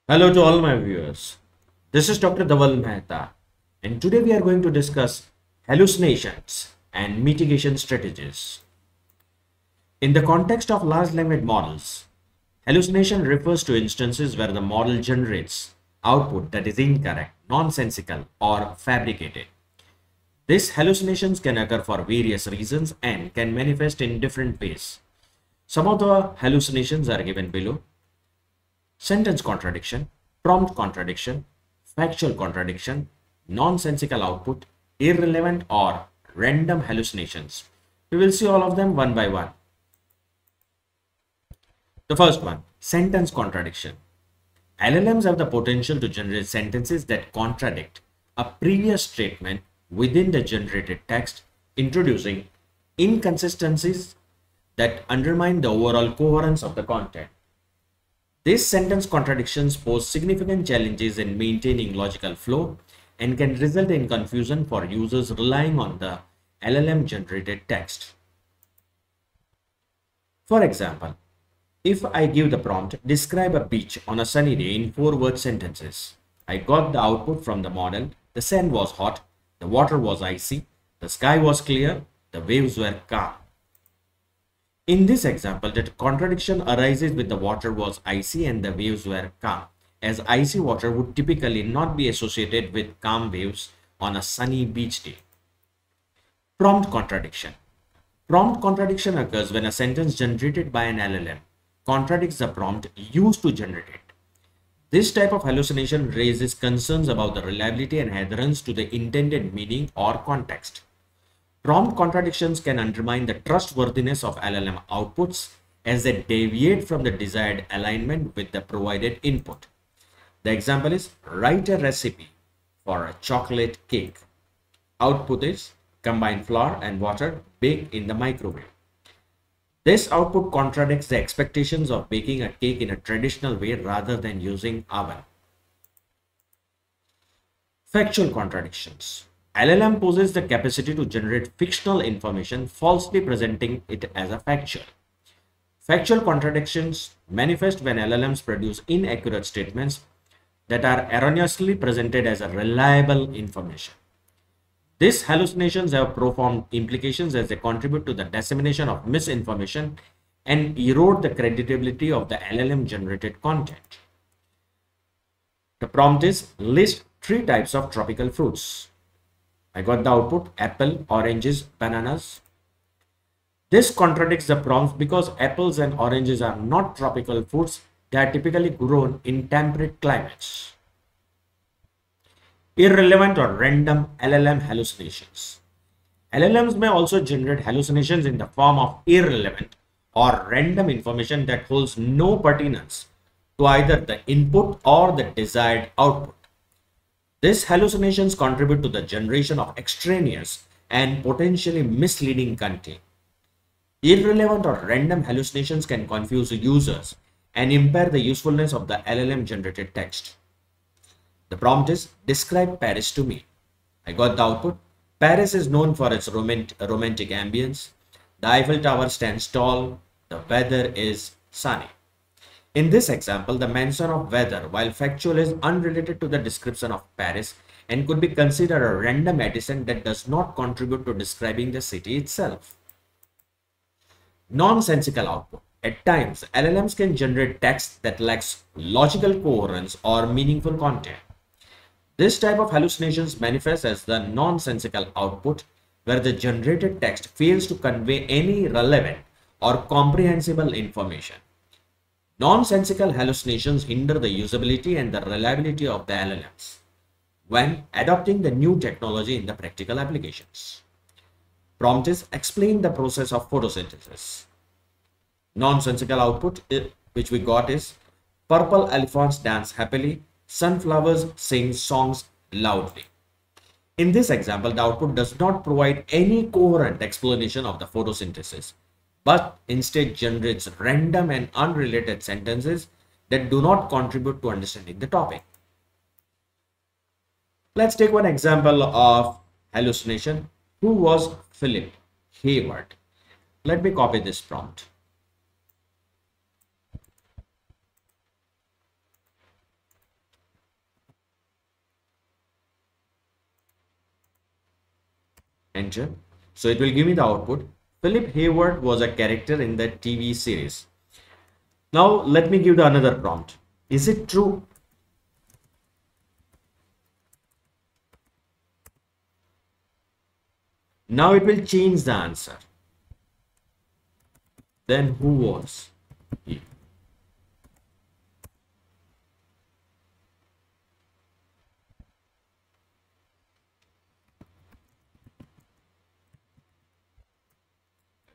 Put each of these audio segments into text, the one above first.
Hello to all my viewers. This is Dr. Dhaval Maheta, and today we are going to discuss hallucinations and mitigation strategies. In the context of large language models, hallucination refers to instances where the model generates output that is incorrect, nonsensical, or fabricated. These hallucinations can occur for various reasons and can manifest in different ways. Some of the hallucinations are given below: sentence contradiction, prompt contradiction, factual contradiction, nonsensical output, irrelevant or random hallucinations. We will see all of them one by one. The first one, sentence contradiction. LLMs have the potential to generate sentences that contradict a previous statement within the generated text, introducing inconsistencies that undermine the overall coherence of the content. These sentence contradictions pose significant challenges in maintaining logical flow and can result in confusion for users relying on the LLM generated text. For example, if I give the prompt, describe a beach on a sunny day in 4-word sentences, I got the output from the model: the sand was hot, the water was icy, the sky was clear, the waves were calm. In this example, the contradiction arises with the water was icy and the waves were calm, as icy water would typically not be associated with calm waves on a sunny beach day. Prompt contradiction. Prompt contradiction occurs when a sentence generated by an LLM contradicts the prompt used to generate it. This type of hallucination raises concerns about the reliability and adherence to the intended meaning or context. Prompt contradictions can undermine the trustworthiness of LLM outputs as they deviate from the desired alignment with the provided input. The example is: write a recipe for a chocolate cake. Output is: combine flour and water, bake in the microwave. This output contradicts the expectations of baking a cake in a traditional way rather than using oven. Factual contradictions. LLM possesses the capacity to generate fictional information, falsely presenting it as a factual. Factual contradictions manifest when LLMs produce inaccurate statements that are erroneously presented as a reliable information. These hallucinations have profound implications as they contribute to the dissemination of misinformation and erode the credibility of the LLM generated content. The prompt is: list 3 types of tropical fruits. I got the output: apple, oranges, bananas. This contradicts the prompt because apples and oranges are not tropical fruits. They are typically grown in temperate climates. Irrelevant or random LLM hallucinations. LLMs may also generate hallucinations in the form of irrelevant or random information that holds no pertinence to either the input or the desired output. These hallucinations contribute to the generation of extraneous and potentially misleading content. Irrelevant or random hallucinations can confuse users and impair the usefulness of the LLM generated text. The prompt is: describe Paris to me. I got the output: Paris is known for its romantic ambience. The Eiffel Tower stands tall. The weather is sunny. In this example, the mention of weather, while factual, is unrelated to the description of Paris and could be considered a random addition that does not contribute to describing the city itself. Nonsensical output. At times, LLMs can generate text that lacks logical coherence or meaningful content. This type of hallucinations manifests as the nonsensical output, where the generated text fails to convey any relevant or comprehensible information. Nonsensical hallucinations hinder the usability and the reliability of the LLMs when adopting the new technology in the practical applications. Prompt is: explain the process of photosynthesis. Nonsensical output which we got is: purple elephants dance happily, sunflowers sing songs loudly. In this example, the output does not provide any coherent explanation of the photosynthesis, but instead generates random and unrelated sentences that do not contribute to understanding the topic. Let's take one example of hallucination. Who was Philip Hayward? Let me copy this prompt. enter. So it will give me the output. Philip Hayward was a character in the TV series. Now let me give the another prompt. Is it true? Now it will change the answer. Then who was he?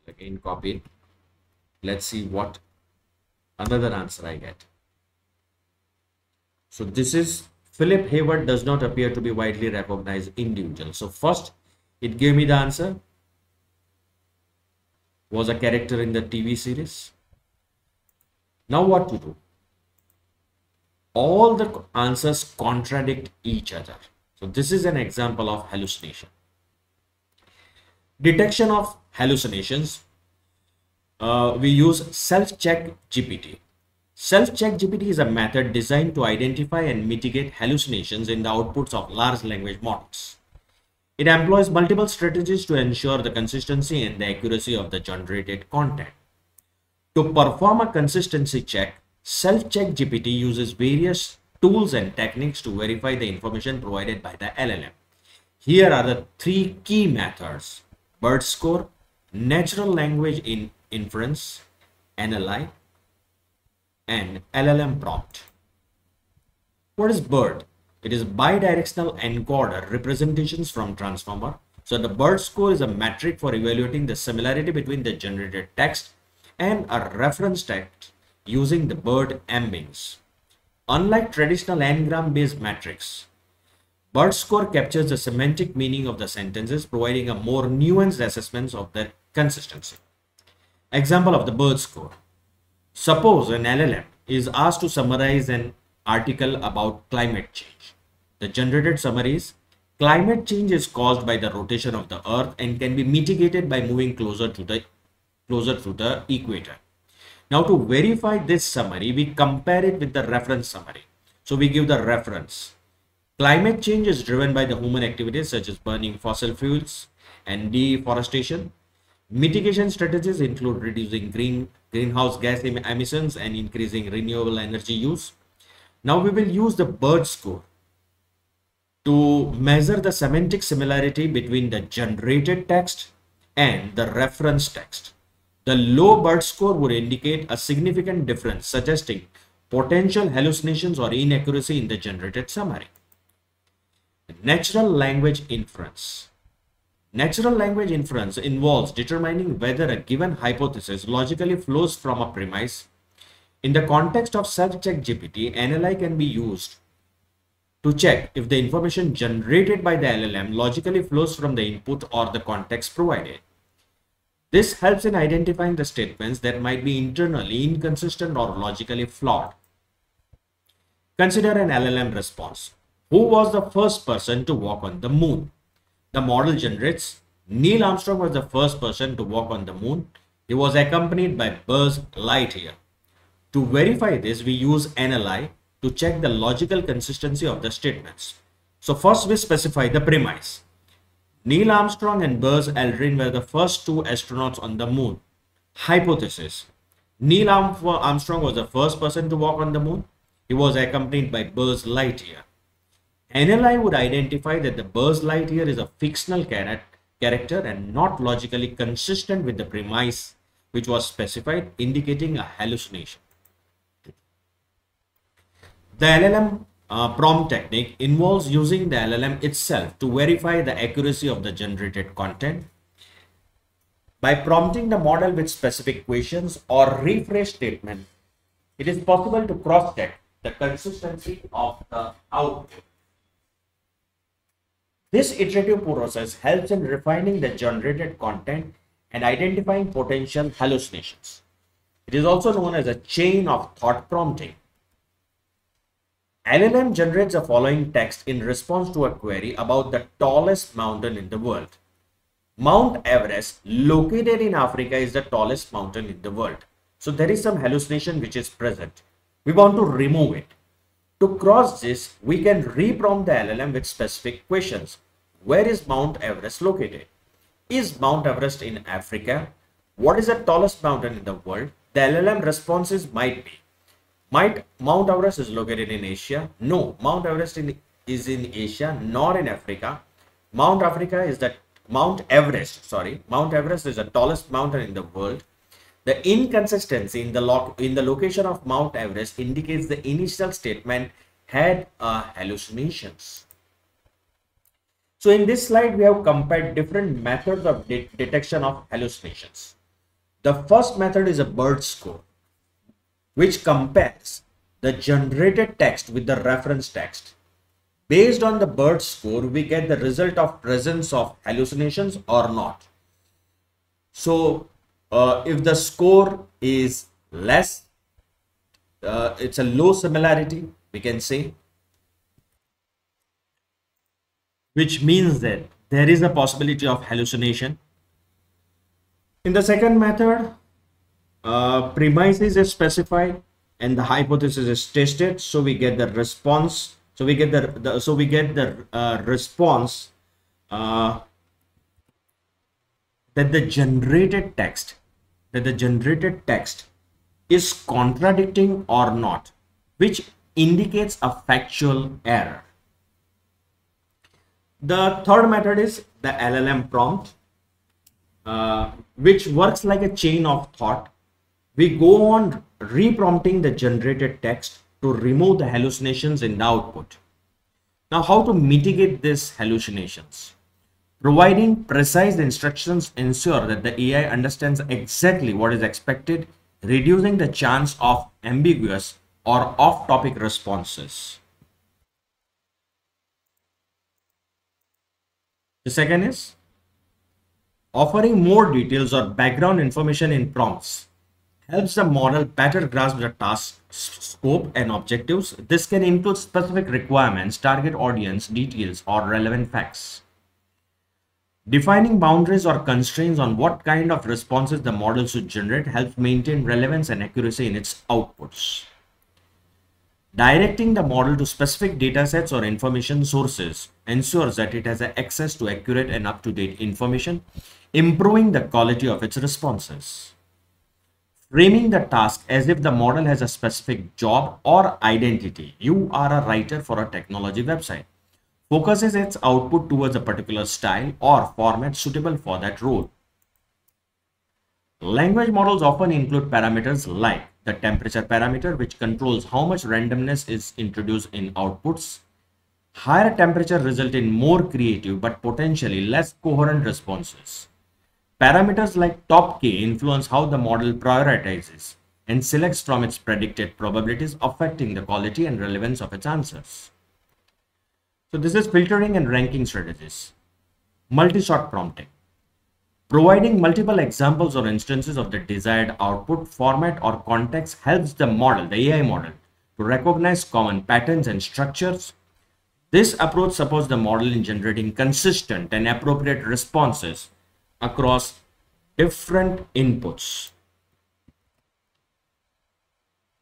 Again copy it. Let's see what another answer I get. So this is Philip Hayward does not appear to be widely recognized individual. So first it gave me the answer. Was a character in the TV series. Now what to do? All the answers contradict each other. So this is an example of hallucination. Detection of hallucinations. We use Selfcheck GPT. Selfcheck GPT is a method designed to identify and mitigate hallucinations in the outputs of large language models. It employs multiple strategies to ensure the consistency and the accuracy of the generated content. To perform a consistency check, Selfcheck GPT uses various tools and techniques to verify the information provided by the LLM. Here are the three key methods: BERT score, natural language in inference, NLI, and LLM prompt. What is BERT? It is bidirectional encoder representations from transformer. So the BERT score is a metric for evaluating the similarity between the generated text and a reference text using the BERT embeddings. Unlike traditional n-gram based metrics, BERT score captures the semantic meaning of the sentences, providing a more nuanced assessment of their consistency. Example of the BERT score. Suppose an LLM is asked to summarize an article about climate change. The generated summary is: climate change is caused by the rotation of the earth and can be mitigated by moving closer to the equator. Now to verify this summary, we compare it with the reference summary. So we give the reference. Climate change is driven by the human activities such as burning fossil fuels and deforestation. Mitigation strategies include reducing greenhouse gas emissions and increasing renewable energy use. Now we will use the BERT score to measure the semantic similarity between the generated text and the reference text. The low BERT score would indicate a significant difference, suggesting potential hallucinations or inaccuracy in the generated summary. Natural language inference. Natural language inference involves determining whether a given hypothesis logically flows from a premise. In the context of Selfcheck GPT, NLI can be used to check if the information generated by the LLM logically flows from the input or the context provided. This helps in identifying the statements that might be internally inconsistent or logically flawed. Consider an LLM response. Who was the first person to walk on the moon? The model generates: Neil Armstrong was the first person to walk on the moon. He was accompanied by Buzz Lightyear. To verify this, we use NLI to check the logical consistency of the statements. So first we specify the premise. Neil Armstrong and Buzz Aldrin were the first two astronauts on the moon. Hypothesis: Neil Armstrong was the first person to walk on the moon. He was accompanied by Buzz Lightyear. NLI would identify that the Buzz Lightyear is a fictional character and not logically consistent with the premise which was specified, indicating a hallucination. The LLM prompt technique involves using the LLM itself to verify the accuracy of the generated content. By prompting the model with specific questions or rephrase statement, it is possible to cross-check the consistency of the output. This iterative process helps in refining the generated content and identifying potential hallucinations. It is also known as a chain of thought prompting. LLM generates the following text in response to a query about the tallest mountain in the world. Mount Everest, located in Africa, is the tallest mountain in the world. So there is some hallucination which is present. We want to remove it. To cross this, we can reprompt the LLM with specific questions. Where is Mount Everest located? Is Mount Everest in Africa? What is the tallest mountain in the world? The LLM responses might be. Might Mount Everest is located in Asia? No, Mount Everest is in Asia, nor in Africa. Mount Everest, sorry, Mount Everest is the tallest mountain in the world. The inconsistency in the location of Mount Everest indicates the initial statement had hallucinations. So in this slide, we have compared different methods of detection of hallucinations. The first method is a BERT score, which compares the generated text with the reference text. Based on the BERT score, we get the result of presence of hallucinations or not. So if the score is less, it's a low similarity, we can say, which means that there is a possibility of hallucination. In the second method, premises is specified and the hypothesis is tested, so we get the response. So we get the response that the generated text is contradicting or not, which indicates a factual error. The third method is the LLM prompt, which works like a chain of thought. We go on reprompting the generated text to remove the hallucinations in the output. Now, how to mitigate these hallucinations? Providing precise instructions ensure that the AI understands exactly what is expected, reducing the chance of ambiguous or off-topic responses. The second is offering more details or background information in prompts helps the model better grasp the task scope and objectives. This can include specific requirements, target audience, details, or relevant facts. Defining boundaries or constraints on what kind of responses the model should generate helps maintain relevance and accuracy in its outputs. Directing the model to specific datasets or information sources ensures that it has access to accurate and up-to-date information, improving the quality of its responses. Framing the task as if the model has a specific job or identity. You are a writer for a technology website. Focuses its output towards a particular style or format suitable for that role. Language models often include parameters like the temperature parameter, which controls how much randomness is introduced in outputs. Higher temperature result in more creative but potentially less coherent responses. Parameters like top K influence how the model prioritizes and selects from its predicted probabilities, affecting the quality and relevance of its answers. So this is filtering and ranking strategies. Multi-shot prompting. Providing multiple examples or instances of the desired output, format, or context helps the model, the AI model, to recognize common patterns and structures. This approach supports the model in generating consistent and appropriate responses across different inputs.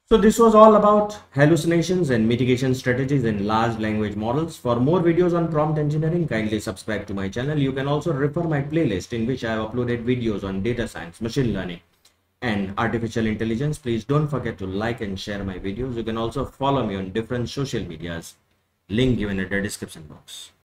So this was all about hallucinations and mitigation strategies in large language models. For more videos on prompt engineering, kindly subscribe to my channel. You can also refer my playlist in which I have uploaded videos on data science, machine learning, and artificial intelligence. Please don't forget to like and share my videos. You can also follow me on different social medias. Link given in the description box.